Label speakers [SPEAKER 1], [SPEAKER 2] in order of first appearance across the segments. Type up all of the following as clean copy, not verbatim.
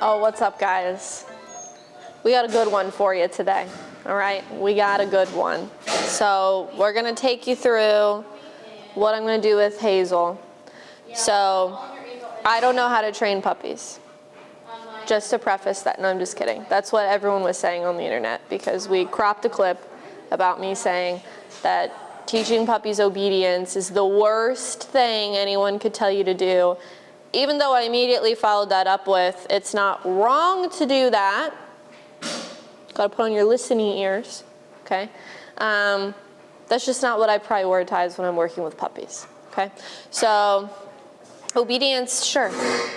[SPEAKER 1] Oh, what's up, guys? We got a good one for you today, all right? We got a good one. So we're gonna take you through what I'm gonna do with Hazel. So I don't know how to train puppies. Just to preface that, no, I'm just kidding. That's what everyone was saying on the internet because we cropped a clip about me saying that teaching puppies obedience is the worst thing anyone could tell you to do. Even though I immediately followed that up with, it's not wrong to do that. Got to put on your listening ears, okay? That's just not what I prioritize when I'm working with puppies, okay? So obedience, sure,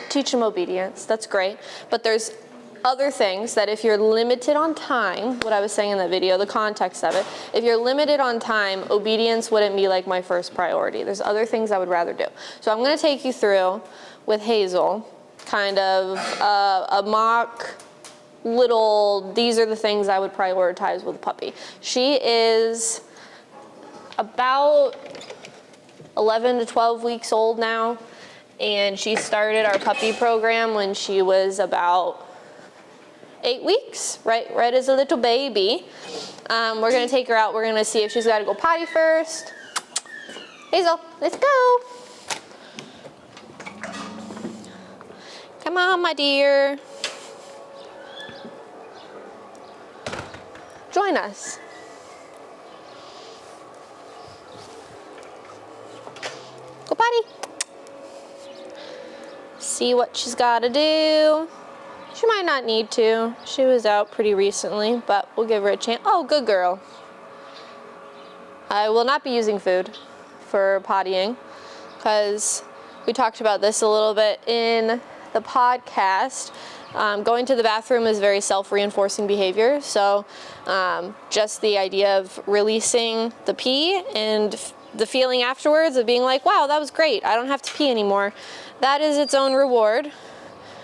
[SPEAKER 1] teach them obedience, that's great. But there's other things that if you're limited on time, what I was saying in that video, the context of it, if you're limited on time, obedience wouldn't be like my first priority. There's other things I would rather do. So I'm gonna take you through with Hazel, kind of a mock little, these are the things I would prioritize with a puppy. She is about 11 to 12 weeks old now, and she started our puppy program when she was about 8 weeks, right as a little baby. We're gonna take her out, we're gonna see if she's gotta go potty first. Hazel, let's go. Come on, my dear. Join us. Go potty. See what she's got to do. She might not need to. She was out pretty recently, but we'll give her a chance. Oh, good girl. I will not be using food for pottying because we talked about this a little bit in the podcast. Going to the bathroom is very self-reinforcing behavior. So just the idea of releasing the pee and the feeling afterwards of being like, wow, that was great. I don't have to pee anymore. That is its own reward.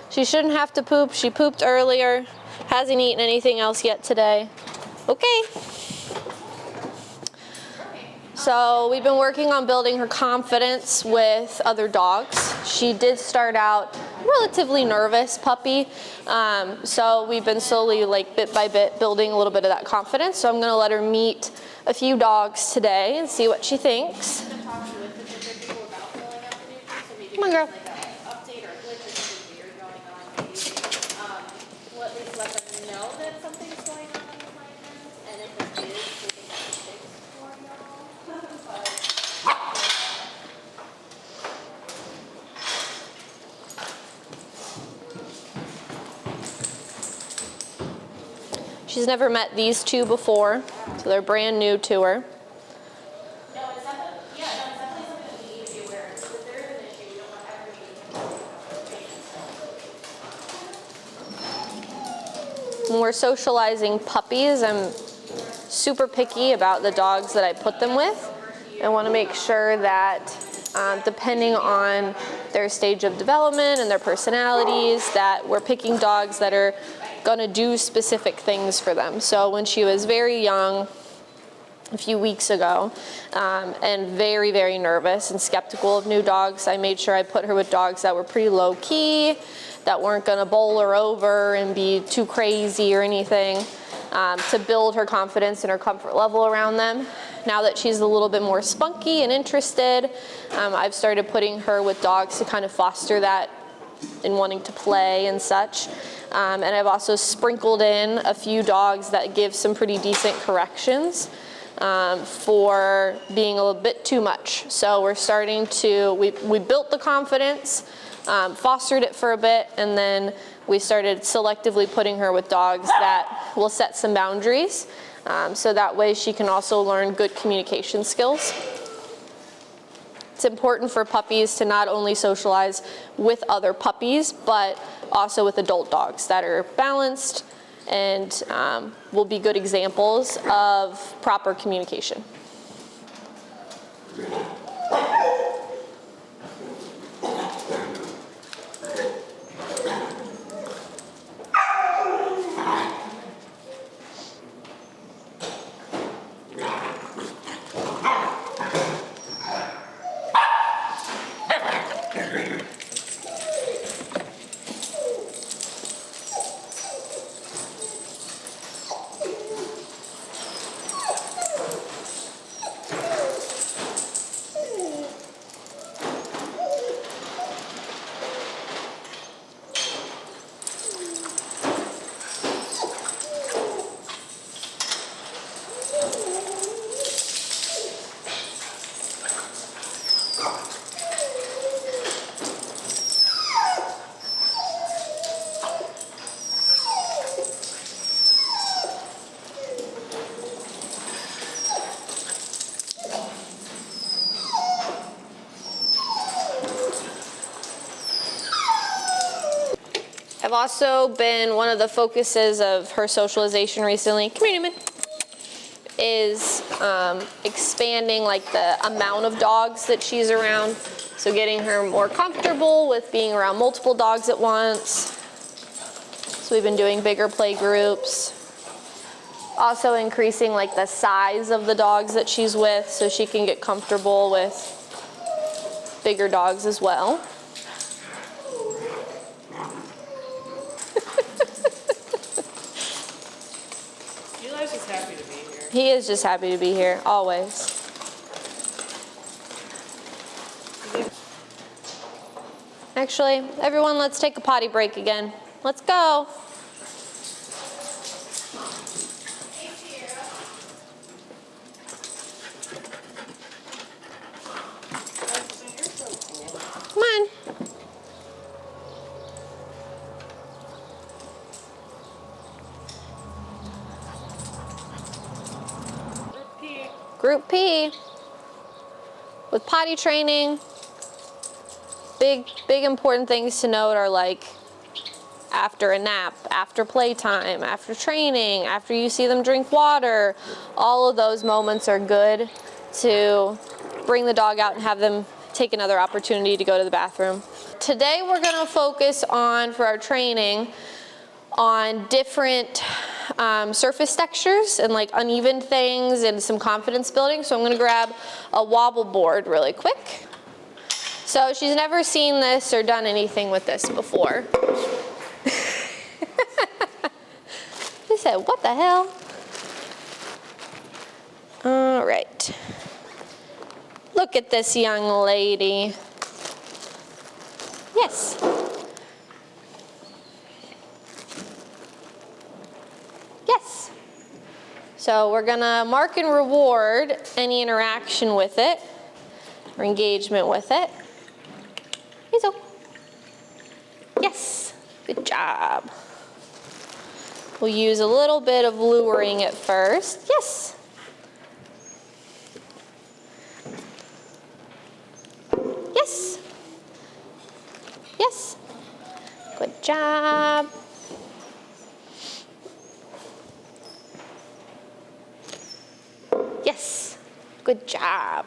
[SPEAKER 1] She shouldn't have to poop. She pooped earlier. Hasn't eaten anything else yet today. Okay. So we've been working on building her confidence with other dogs. She did start out relatively nervous puppy. So we've been slowly, like bit by bit, building a little bit of that confidence. So I'm gonna let her meet a few dogs today and see what she thinks. Come on, girl. She's never met these two before, so they're brand new to her. When we're socializing puppies, I'm super picky about the dogs that I put them with. I want to make sure that depending on their stage of development and their personalities, that we're picking dogs that are gonna do specific things for them. So when she was very young, a few weeks ago, and very, very nervous and skeptical of new dogs, I made sure I put her with dogs that were pretty low key, that weren't gonna bowl her over and be too crazy or anything, to build her confidence and her comfort level around them. Now that she's a little bit more spunky and interested, I've started putting her with dogs to kind of foster that in wanting to play and such. And I've also sprinkled in a few dogs that give some pretty decent corrections for being a little bit too much. So we're starting to, we built the confidence, fostered it for a bit, and then we started selectively putting her with dogs that will set some boundaries. So that way she can also learn good communication skills. It's important for puppies to not only socialize with other puppies, but also with adult dogs that are balanced and will be good examples of proper communication. also been one of the focuses of her socialization recently, come here, Newman, is expanding like the amount of dogs that she's around. So getting her more comfortable with being around multiple dogs at once. So we've been doing bigger play groups. Also increasing like the size of the dogs that she's with so she can get comfortable with bigger dogs as well.
[SPEAKER 2] Eli's just happy to be here.
[SPEAKER 1] He is just happy to be here, always. Actually, everyone, let's take a potty break again. Let's go. Come on. Group P. With potty training, big important things to note are like after a nap, after playtime, after training, after you see them drink water. All of those moments are good to bring the dog out and have them take another opportunity to go to the bathroom. Today we're going to focus on, for our training, on different surface textures and like uneven things and some confidence building. So I'm going to grab a wobble board really quick. So she's never seen this or done anything with this before. He said, what the hell? All right. Look at this young lady. Yes. Yes. So we're gonna mark and reward any interaction with it or engagement with it. Hazel. Yes. Good job. We'll use a little bit of luring at first. Yes. Yes. Yes. Good job. Yes. Good job.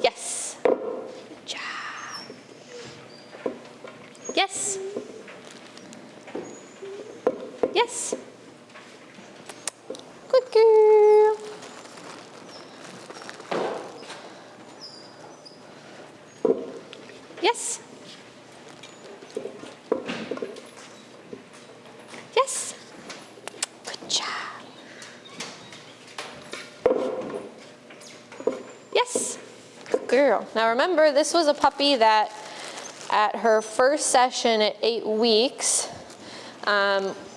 [SPEAKER 1] Yes. Good job. Yes. Yes. Good girl. Yes. Yes. Good job. Yes. Good girl. Now remember, this was a puppy that at her first session at 8 weeks,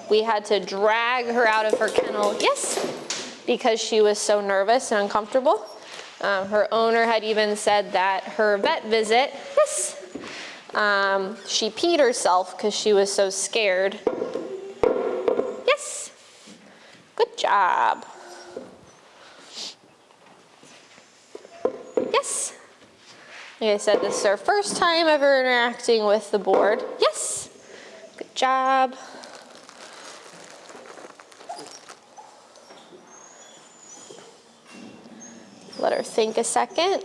[SPEAKER 1] we had to drag her out of her kennel, yes, because she was so nervous and uncomfortable. Her owner had even said that her vet visit, yes, she peed herself because she was so scared. Yes, good job. Yes. Like I said, this is our first time ever interacting with the board. Yes, good job. Let her think a second.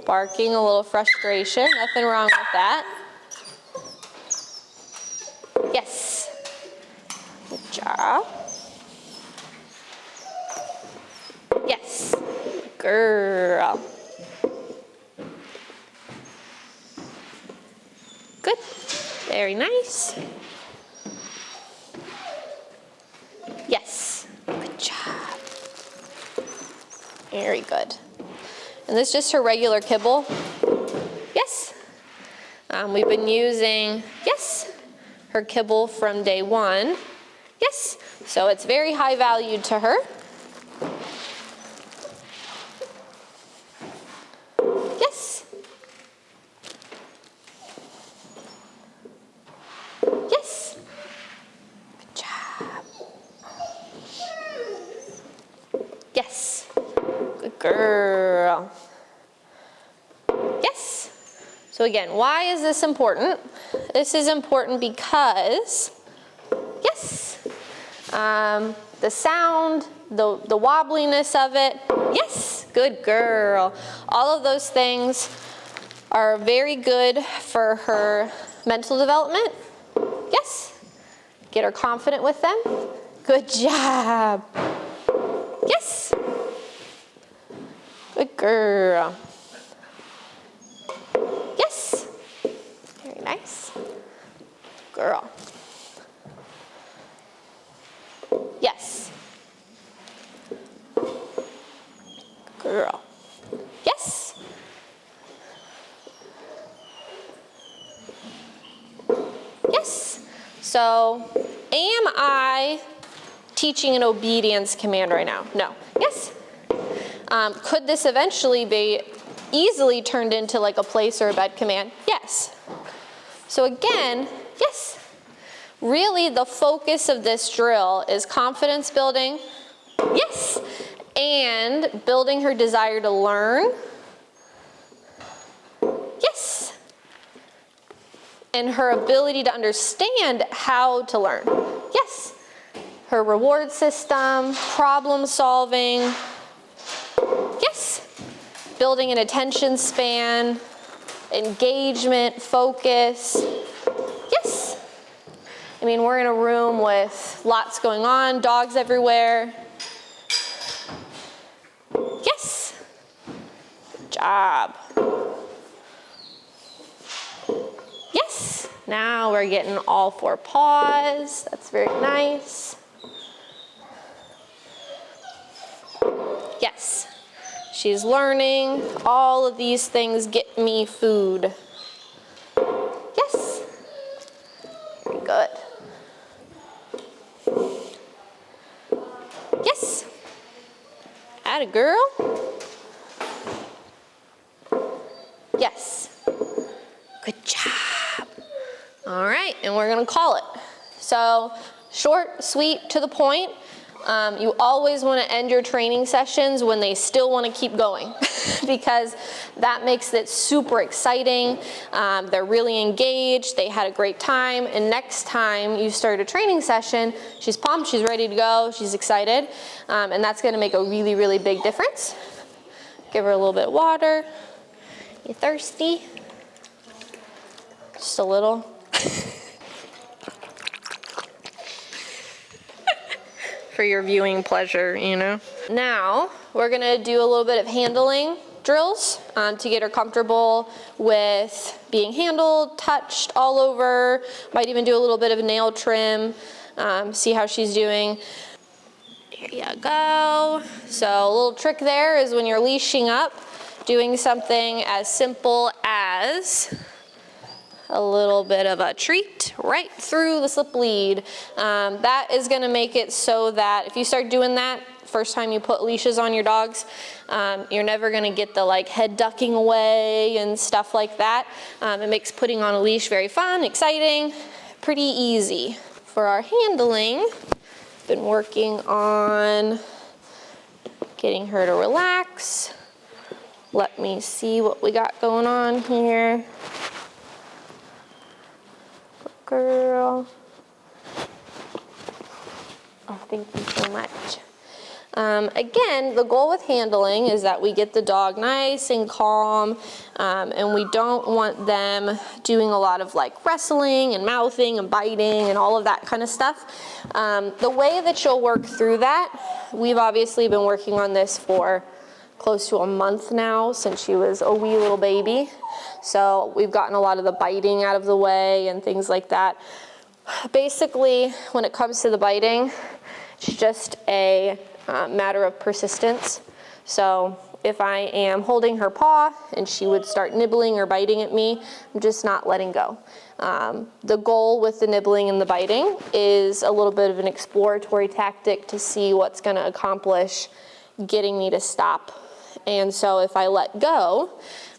[SPEAKER 1] Barking, a little frustration, nothing wrong with that. Yes, good job. Yes, girl. Good, very nice. Yes, good job. Very good. And this is just her regular kibble. Yes. We've been using, yes, her kibble from day 1. Yes, so it's very high valued to her. Yes. Yes. Good job. girl. Yes. So again, why is this important? This is important because, yes, the sound, the wobbliness of it, yes, good girl. All of those things are very good for her mental development. Yes. Get her confident with them. Good job. Yes. Good girl. Yes. Very nice. Girl. Yes. Girl. Yes. Yes. So, am I teaching an obedience command right now? No. Yes. Could this eventually be easily turned into like a place or a bed command? Yes. So again, yes. Really the focus of this drill is confidence building. Yes. And building her desire to learn. Yes. And her ability to understand how to learn. Yes. Her reward system, problem solving. Yes. Building an attention span, engagement, focus. Yes. I mean, we're in a room with lots going on, dogs everywhere. Yes. Good job. Yes. Now we're getting all four paws. That's very nice. Yes. She's learning. All of these things get me food. Yes. Very good. Yes. Atta girl. Yes. Good job. All right, and we're gonna call it. So short, sweet, to the point. You always want to end your training sessions when they still want to keep going because that makes it super exciting. They're really engaged, they had a great time, and next time you start a training session, she's pumped, she's ready to go, she's excited, and that's going to make a really, really big difference. Give her a little bit of water. You thirsty? Just a little. For your viewing pleasure, you know. Now, we're gonna do a little bit of handling drills to get her comfortable with being handled, touched all over. Might even do a little bit of a nail trim, see how she's doing. Here you go. So a little trick there is when you're leashing up, doing something as simple as a little bit of a treat right through the slip lead. That is gonna make it so that if you start doing that, first time you put leashes on your dogs, you're never gonna get the like head ducking away and stuff like that. It makes putting on a leash very fun, exciting, pretty easy. For our handling, been working on getting her to relax. Let me see what we got going on here. Girl. Oh, thank you so much. Again, the goal with handling is that we get the dog nice and calm, and we don't want them doing a lot of like wrestling and mouthing and biting and all of that kind of stuff. The way that you'll work through that, we've obviously been working on this for close to a month now since she was a wee little baby. So we've gotten a lot of the biting out of the way and things like that. Basically, when it comes to the biting, it's just a matter of persistence. So if I am holding her paw and she would start nibbling or biting at me, I'm just not letting go. The goal with the nibbling and the biting is a little bit of an exploratory tactic to see what's going to accomplish getting me to stop. And so if I let go,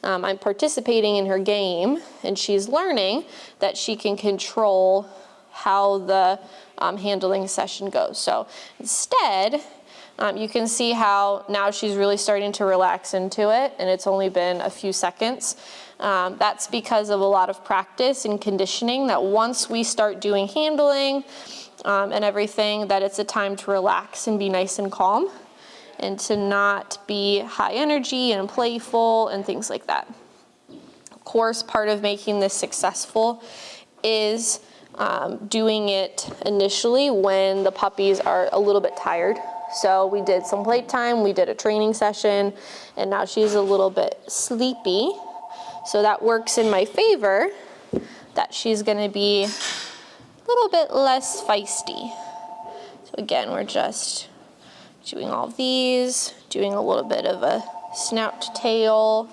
[SPEAKER 1] I'm participating in her game, and she's learning that she can control how the handling session goes. So instead, You can see how now she's really starting to relax into it, and it's only been a few seconds. That's because of a lot of practice and conditioning, that once we start doing handling and everything, that it's a time to relax and be nice and calm, and to not be high energy and playful and things like that. Of course, part of making this successful is doing it initially when the puppies are a little bit tired. So we did some playtime, we did a training session, and now she's a little bit sleepy. So that works in my favor, that she's gonna be a little bit less feisty. So again, we're just doing all of these, doing a little bit of a snout to tail,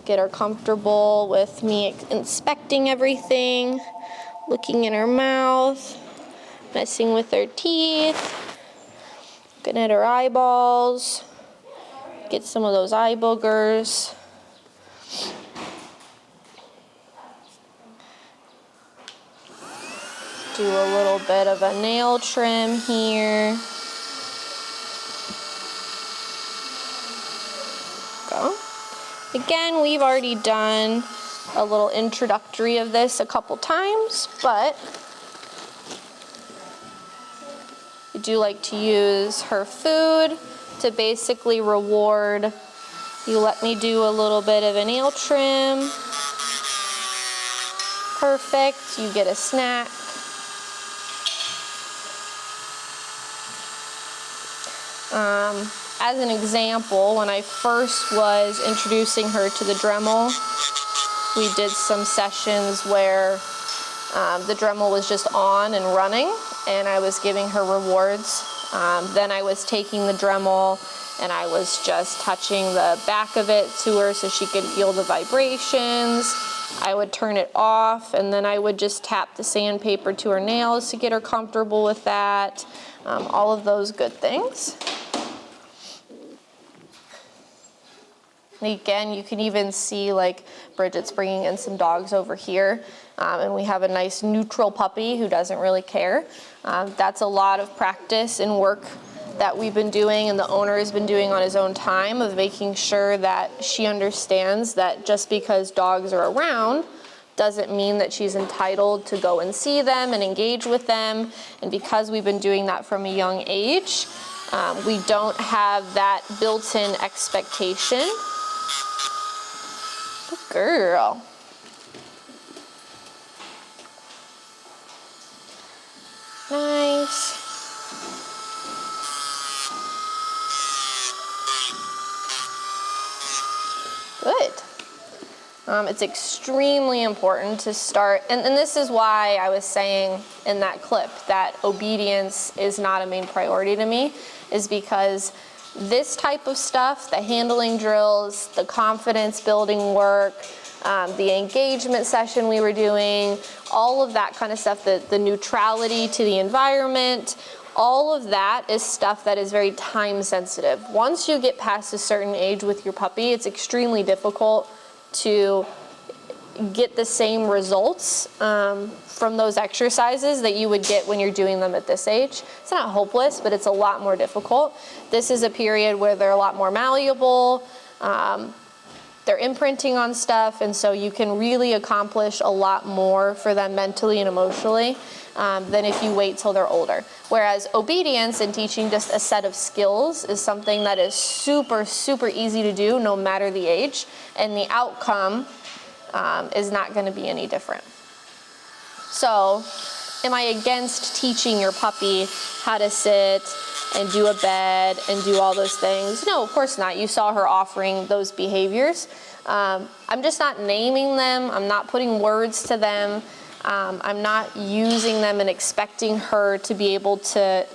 [SPEAKER 1] get her comfortable with me inspecting everything, looking in her mouth, messing with her teeth, looking at her eyeballs, get some of those eye boogers. Do a little bit of a nail trim here. Go. Again, we've already done a little introductory of this a couple times, but we do like to use her food to basically reward. You let me do a little bit of a nail trim. Perfect, you get a snack. As an example, when I first was introducing her to the Dremel, we did some sessions where the Dremel was just on and running, and I was giving her rewards. Then I was taking the Dremel and I was just touching the back of it to her so she could feel the vibrations. I would turn it off, and then I would just tap the sandpaper to her nails to get her comfortable with that. All of those good things. Again, you can even see like Bridget's bringing in some dogs over here, and we have a nice neutral puppy who doesn't really care. That's a lot of practice and work that we've been doing and the owner has been doing on his own time, of making sure that she understands that just because dogs are around doesn't mean that she's entitled to go and see them and engage with them. And because we've been doing that from a young age, we don't have that built-in expectation. Good girl. Nice. Good. It's extremely important to start, and this is why I was saying in that clip that obedience is not a main priority to me, is because this type of stuff, the handling drills, the confidence building work, the engagement session we were doing, all of that kind of stuff, the neutrality to the environment, all of that is stuff that is very time sensitive. Once you get past a certain age with your puppy, it's extremely difficult to get the same results from those exercises that you would get when you're doing them at this age. It's not hopeless, but it's a lot more difficult. This is a period where they're a lot more malleable, they're imprinting on stuff, and so you can really accomplish a lot more for them mentally and emotionally than if you wait till they're older. Whereas obedience and teaching just a set of skills is something that is super, super easy to do no matter the age, and the outcome is not going to be any different. So, am I against teaching your puppy how to sit and do a bed and do all those things? No, of course not. You saw her offering those behaviors. I'm just not naming them. I'm not putting words to them. I'm not using them and expecting her to be able to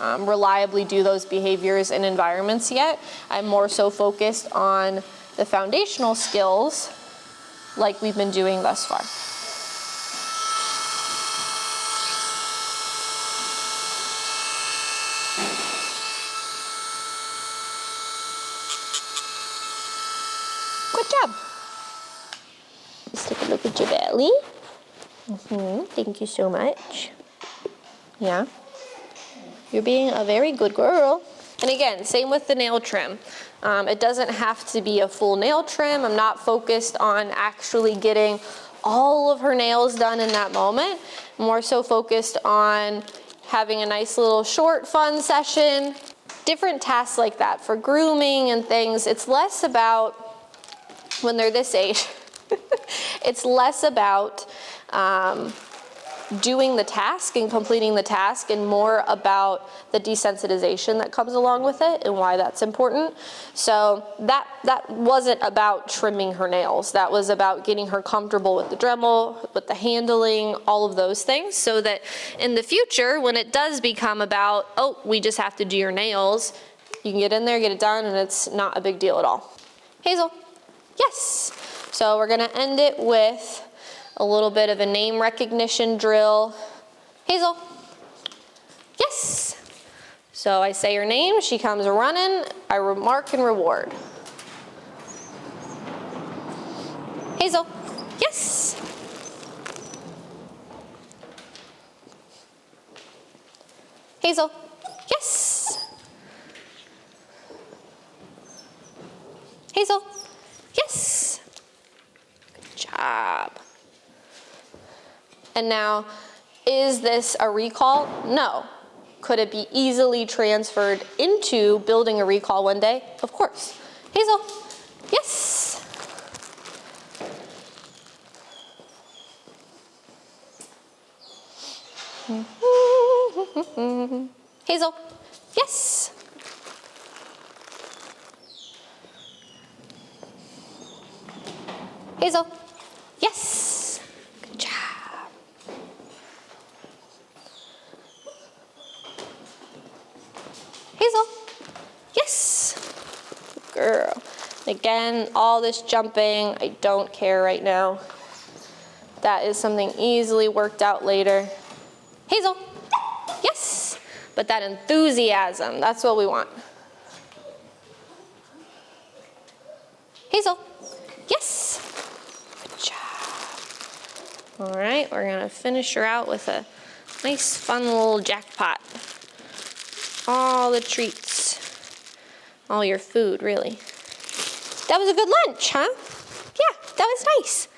[SPEAKER 1] reliably do those behaviors in environments yet. I'm more so focused on the foundational skills like we've been doing thus far. Good job. Let's take a look at your belly. Thank you so much. Yeah. You're being a very good girl. And again, same with the nail trim. It doesn't have to be a full nail trim. I'm not focused on actually getting all of her nails done in that moment. More so focused on having a nice little short, fun session. Different tasks like that for grooming and things. It's less about, when they're this age, it's less about doing the task and completing the task, and more about the desensitization that comes along with it and why that's important. So that wasn't about trimming her nails. That was about getting her comfortable with the Dremel, with the handling, all of those things, so that in the future, when it does become about, oh, we just have to do your nails, you can get in there, get it done, and it's not a big deal at all. Hazel, yes. So we're gonna end it with a little bit of a name recognition drill. Hazel, yes. So I say her name, she comes running, I mark and reward. Hazel, yes. Hazel, yes. Hazel, yes. Good job. And now, is this a recall? No. Could it be easily transferred into building a recall one day? Of course. Hazel, yes. Hazel, yes. Hazel, yes. Good job. Hazel, yes. Good girl. Again, all this jumping, I don't care right now. That is something easily worked out later. Hazel, yes. But that enthusiasm, that's what we want. Hazel, yes. Good job. All right, we're gonna finish her out with a nice fun little jackpot. All the treats, all your food, really. That was a good lunch, huh? Yeah, that was nice.